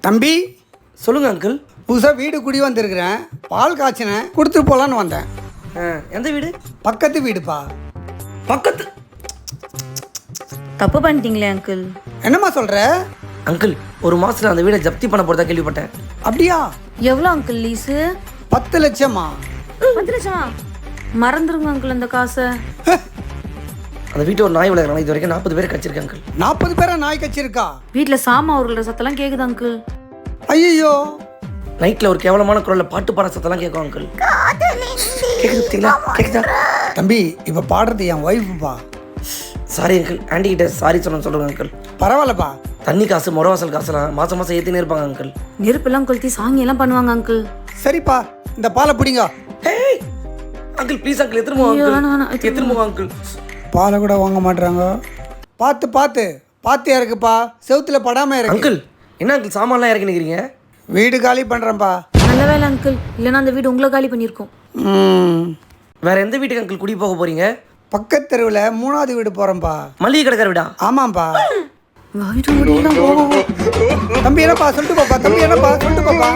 தம்பி, சொல்லுங்க அங்கிள். புதுசாக வீடு குடி வந்திருக்கிறேன். பால் காய்ச்சினேன், கொடுத்துட்டு போகலான்னு வந்தேன். எந்த வீடு? பக்கத்து வீடுப்பா. பக்கத்து? தப்பு பண்ணிட்டீங்களே அங்கிள். என்னம்மா சொல்கிற? அங்கிள், ஒரு மாசத்துல அந்த வீடை ஜப்தி பண்ண போறதா கேள்விப்பட்டேன். அப்படியா? எவ்வளோ அங்கிள் லீஸு? 10 லட்சமா? 10 லட்சமா? மறந்துருங்க அங்கிள் அந்த காசை. அந்த வீட்டை ஒரு நாய் வளர்க்குறாங்க. இது வரைக்கும் 40 பேர் கச்சிருக்கேன் அங்கிள். 40 பேரா நாய் கச்சிருக்கா? வீட்டில் சாமா அவர்களோட சத்தெல்லாம் கேட்குது அங்கிள். ஐயோ, நைட்ல ஒரு கேவலமான குரல்ல பாட்டு பாட சத்தெல்லாம் கேட்கும் அங்கிள். கேக்குதா? கேக்குதா? தம்பி, இப்போ பாடுறது என் ஒய்ஃபுப்பா. சாரி அங்கிள், ஆண்டி கிட்ட சாரி சொல்லுங்க அங்கிள். பரவாயில்லப்பா. தண்ணி காசு, முறவாசல் காசுலாம் மாசம் மாசம் ஏற்றினே இருப்பாங்க அங்கிள். நெருப்பெல்லாம் கொளுத்தி சாங்கியெல்லாம் பண்ணுவாங்க அங்கிள். சரிப்பா, இந்த பாலை பிடிங்க. ஹேய் அங்கிள், ப்ளீஸ் அங்கிள், எத்திருமோ அங்கிள், எத்திருமோ அங்கிள். பாலை கூட வாங்க மாட்டுறாங்க. பார்த்து பார்த்து பார்த்தியா இருக்குப்பா, செவுத்துல படாம இருக்கு. அங்கிள், என்ன அங்கிள் சாமான்லாம் இறக்கி நிற்கிறீங்க? வீடு காலி பண்ணுறேன்ப்பா. நல்ல வேலை அங்கிள், இல்லைன்னா அந்த வீடு உங்களை காலி பண்ணியிருக்கோம். வேற எந்த வீட்டுக்கு அங்கிள் குடி போக போறீங்க? பக்கத்து தெருவில் 3வது வீடு போகிறேன்ப்பா. மளிகை கடைக்கார வீடா? ஆமாம்ப்பா. வாயிட்டு முடியலாம் போவோம். தம்பி என்னப்பா சொல்லிட்டு போப்பா, தம்பி என்னப்பா சொல்லிட்டு போப்பா.